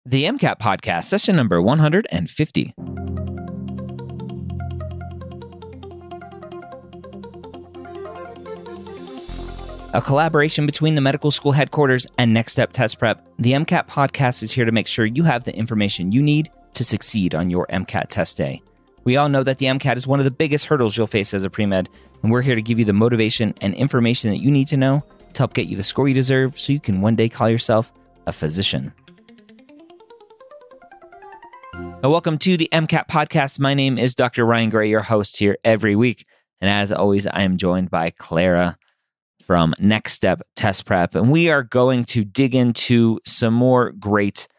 The MCAT podcast, session number 150. A collaboration between the medical school headquarters and Next Step Test Prep, the MCAT podcast is here to make sure you have the information you need to succeed on your MCAT test day. We all know that the MCAT is one of the biggest hurdles you'll face as a pre-med, and we're here to give you the motivation and information that you need to know to help get you the score you deserve so you can one day call yourself a physician. Welcome to the MCAT podcast. My name is Dr. Ryan Gray, your host here every week. And as always, I am joined by Clara from Next Step Test Prep. And we are going to dig into some more great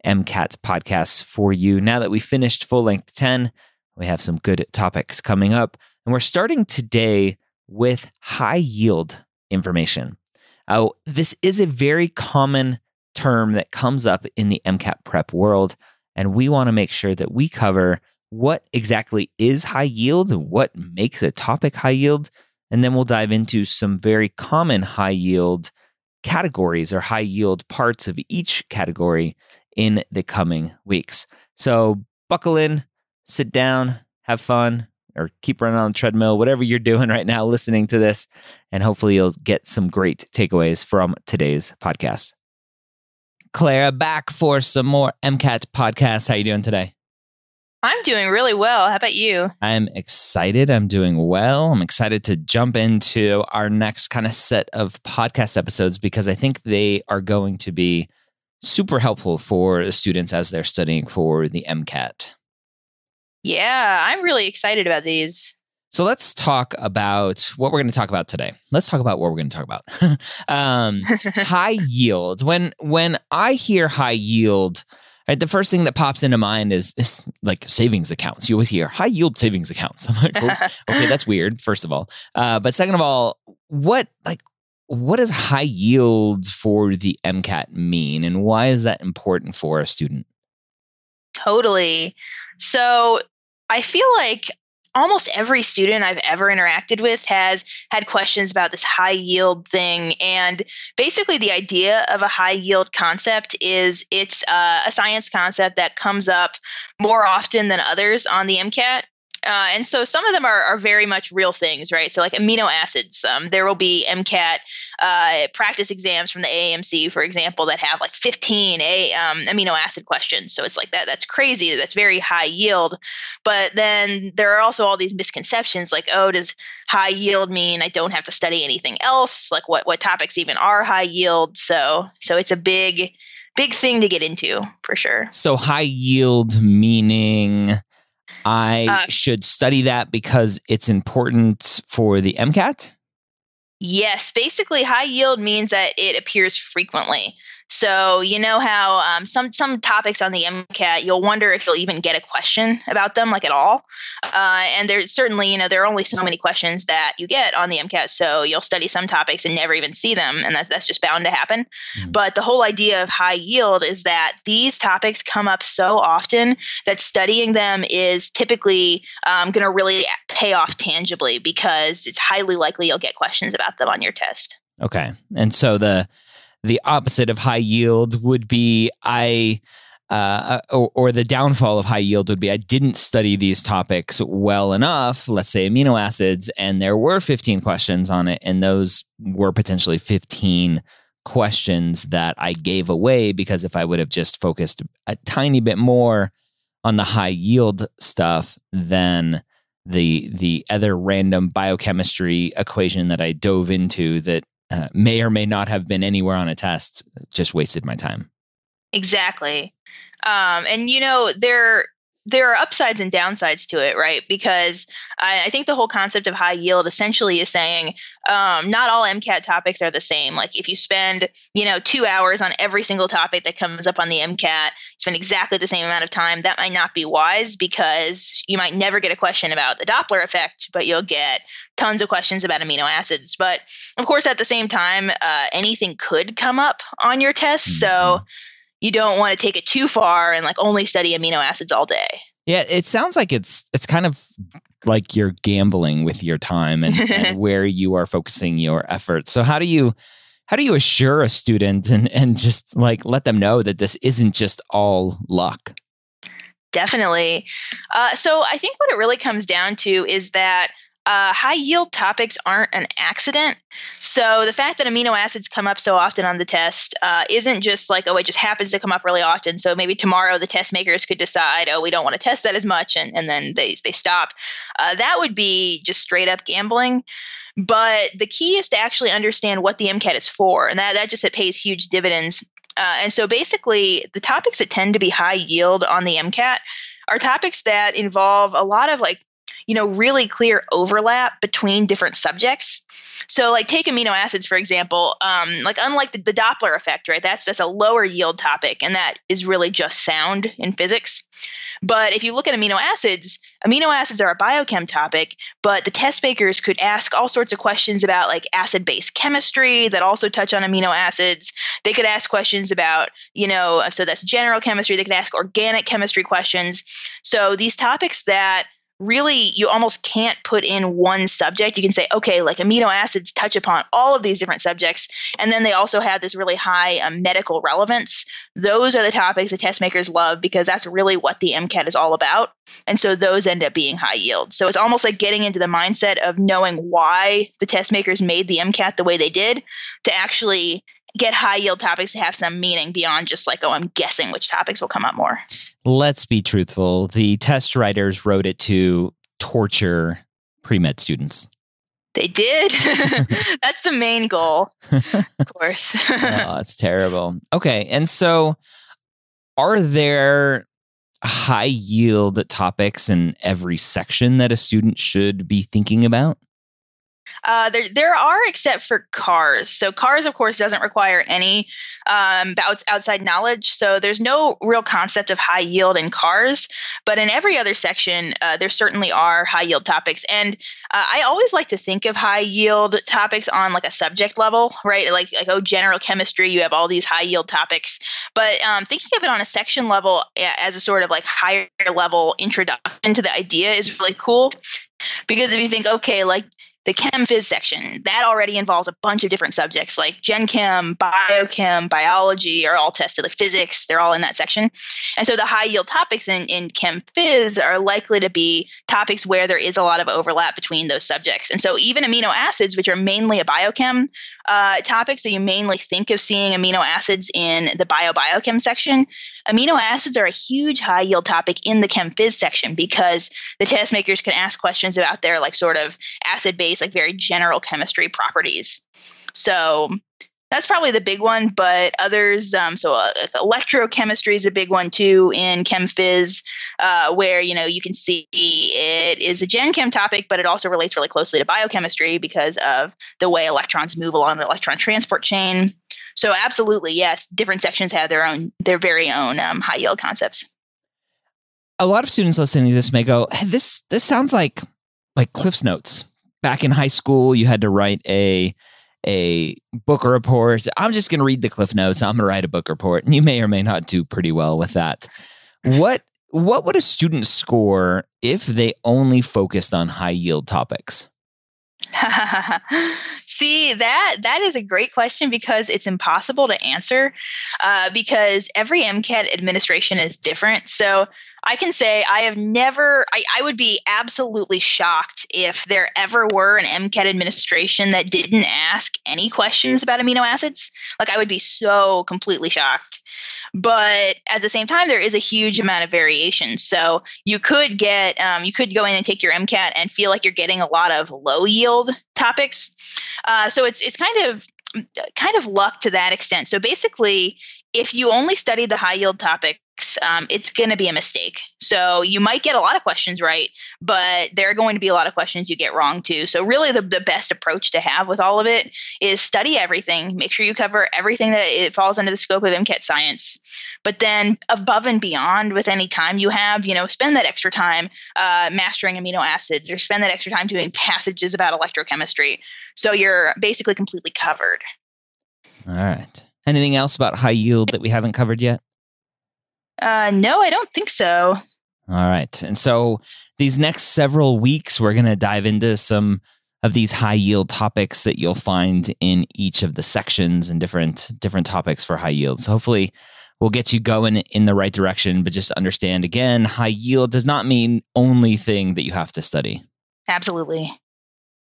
MCAT podcasts for you. Now that we finished full length 10, we have some good topics coming up. And we're starting today with high yield information. This is a very common term that comes up in the MCAT prep world. And we want to make sure that we cover what exactly is high yield, what makes a topic high yield, and then we'll dive into some very common high yield categories or high yield parts of each category in the coming weeks. So buckle in, sit down, have fun, or keep running on the treadmill, whatever you're doing right now listening to this, and hopefully you'll get some great takeaways from today's podcast. Clara, back for some more MCAT podcasts. How are you doing today? I'm doing really well. How about you? I'm excited. I'm doing well. I'm excited to jump into our next kind of set of podcast episodes because I think they are going to be super helpful for the students as they're studying for the MCAT. Yeah, I'm really excited about these. So let's talk about what we're going to talk about today. Let's talk about what we're going to talk about. High yield. When I hear high yield, right, the first thing that pops into mind is like savings accounts. You always hear high yield savings accounts. I'm like, oh, okay, that's weird, first of all. But second of all, what does high yield for the MCAT mean? And why is that important for a student? Totally. So I feel like almost every student I've ever interacted with has had questions about this high yield thing. And basically the idea of a high yield concept is it's a science concept that comes up more often than others on the MCAT. And so some of them are very much real things, right? So like amino acids, there will be MCAT practice exams from the AAMC, for example, that have like 15 amino acid questions. So it's like that's crazy. That's very high yield. But then there are also all these misconceptions like, oh, does high yield mean I don't have to study anything else? Like what topics even are high yield? So it's a big thing to get into for sure. So high yield meaning I should study that because it's important for the MCAT? Yes. Basically, high yield means that it appears frequently. So you know how some topics on the MCAT, you'll wonder if you'll even get a question about them, like at all. And there's certainly, there are only so many questions that you get on the MCAT. So you'll study some topics and never even see them. And that's just bound to happen. Mm-hmm. But the whole idea of high yield is that these topics come up so often that studying them is typically going to really pay off tangibly because it's highly likely you'll get questions about them on your test. Okay. And so the opposite of high yield would be or the downfall of high yield would be I didn't study these topics well enough, let's say amino acids, and there were 15 questions on it, and those were potentially 15 questions that I gave away because if I would have just focused a tiny bit more on the high yield stuff, then the other random biochemistry equation that I dove into that may or may not have been anywhere on a test just wasted my time. Exactly. And there are upsides and downsides to it, right? Because I think the whole concept of high yield essentially is saying not all MCAT topics are the same. Like if you spend, 2 hours on every single topic that comes up on the MCAT, spend exactly the same amount of time, that might not be wise because you might never get a question about the Doppler effect, but you'll get tons of questions about amino acids. But of course, at the same time, anything could come up on your test. Mm-hmm. So you don't want to take it too far and like only study amino acids all day. Yeah, it sounds like it's kind of like you're gambling with your time and where you are focusing your efforts. So how do you how do you assure a student and just like let them know that this isn't just all luck? Definitely. So I think what it really comes down to is that high yield topics aren't an accident. So the fact that amino acids come up so often on the test isn't just like, oh, it just happens to come up really often. So maybe tomorrow the test makers could decide, oh, we don't want to test that as much, and then they stop. That would be just straight up gambling. But the key is to actually understand what the MCAT is for, and that just it pays huge dividends. And so basically, the topics that tend to be high yield on the MCAT are topics that involve a lot of really clear overlap between different subjects. So like take amino acids, for example, unlike the Doppler effect, right? That's a lower yield topic, and that is really just sound in physics. But if you look at amino acids are a biochem topic, but the test makers could ask all sorts of questions about like acid-base chemistry that also touch on amino acids. They could ask questions about, so that's general chemistry. They could ask organic chemistry questions. So these topics that really you almost can't put in one subject. You can say, okay, like amino acids touch upon all of these different subjects, and then they also have this really high medical relevance. Those are the topics the test makers love because that's really what the MCAT is all about. And so those end up being high yield. So it's almost like getting into the mindset of knowing why the test makers made the MCAT the way they did to actually get high yield topics to have some meaning beyond just like, oh, I'm guessing which topics will come up more. Let's be truthful. The test writers wrote it to torture pre-med students. They did. That's the main goal, of course. Oh, it's terrible. Okay. And so are there high yield topics in every section that a student should be thinking about? There are, except for cars. So cars, of course, doesn't require any outside knowledge. So there's no real concept of high yield in cars. But in every other section, there certainly are high yield topics. And I always like to think of high yield topics on like a subject level, right? Like general chemistry, you have all these high yield topics. But thinking of it on a section level as a sort of like higher level introduction to the idea is really cool. Because if you think, okay, like the chem phys section, that already involves a bunch of different subjects like gen chem, biochem, biology are all tested, like physics, they're all in that section. And so the high yield topics in chem phys are likely to be topics where there is a lot of overlap between those subjects. And so even amino acids, which are mainly a biochem topic, so you mainly think of seeing amino acids in the biochem section, amino acids are a huge high yield topic in the chem phys section because the test makers can ask questions about their like sort of acid base, like very general chemistry properties. So that's probably the big one, but others, electrochemistry is a big one too in chem phys, where, you can see it is a gen chem topic, but it also relates really closely to biochemistry because of the way electrons move along the electron transport chain. So absolutely, yes, different sections have their very own high yield concepts. A lot of students listening to this may go, hey, this sounds like Cliff's Notes. Back in high school, you had to write a book report. I'm just going to read the Cliff Notes. I'm going to write a book report. And you may or may not do pretty well with that. What would a student score if they only focused on high yield topics? See, that is a great question because it's impossible to answer because every MCAT administration is different. So I can say I would be absolutely shocked if there ever were an MCAT administration that didn't ask any questions about amino acids. Like I would be so completely shocked. But at the same time, there is a huge amount of variation. So you could go in and take your MCAT and feel like you're getting a lot of low yield topics. So it's kind of luck to that extent. So basically, if you only study the high yield topics, it's going to be a mistake. So you might get a lot of questions right, but there are going to be a lot of questions you get wrong too. So really the best approach to have with all of it is study everything. Make sure you cover everything that it falls under the scope of MCAT science. But then above and beyond with any time you have, spend that extra time mastering amino acids or spend that extra time doing passages about electrochemistry. So you're basically completely covered. All right. Anything else about high yield that we haven't covered yet? No, I don't think so. All right. And so these next several weeks, we're going to dive into some of these high yield topics that you'll find in each of the sections and different topics for high yield. So hopefully we'll get you going in the right direction, but just understand again, high yield does not mean only thing that you have to study. Absolutely.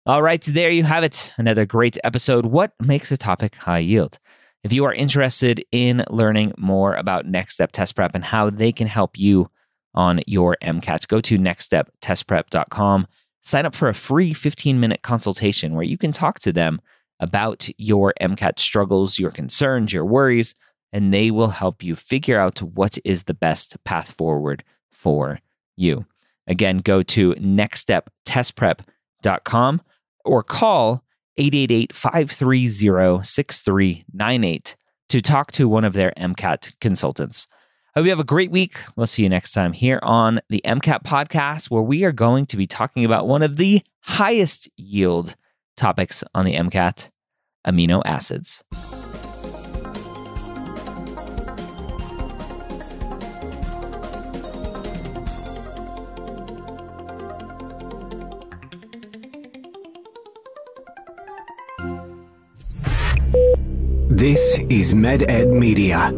All right, so there you have it. Another great episode. What makes a topic high yield? If you are interested in learning more about Next Step Test Prep and how they can help you on your MCATs, go to nextsteptestprep.com. Sign up for a free 15-minute consultation where you can talk to them about your MCAT struggles, your concerns, your worries, and they will help you figure out what is the best path forward for you. Again, go to nextsteptestprep.com or call 888-530-6398 to talk to one of their MCAT consultants. I hope you have a great week. We'll see you next time here on the MCAT podcast, where we are going to be talking about one of the highest yield topics on the MCAT, amino acids. This is MedEd Media.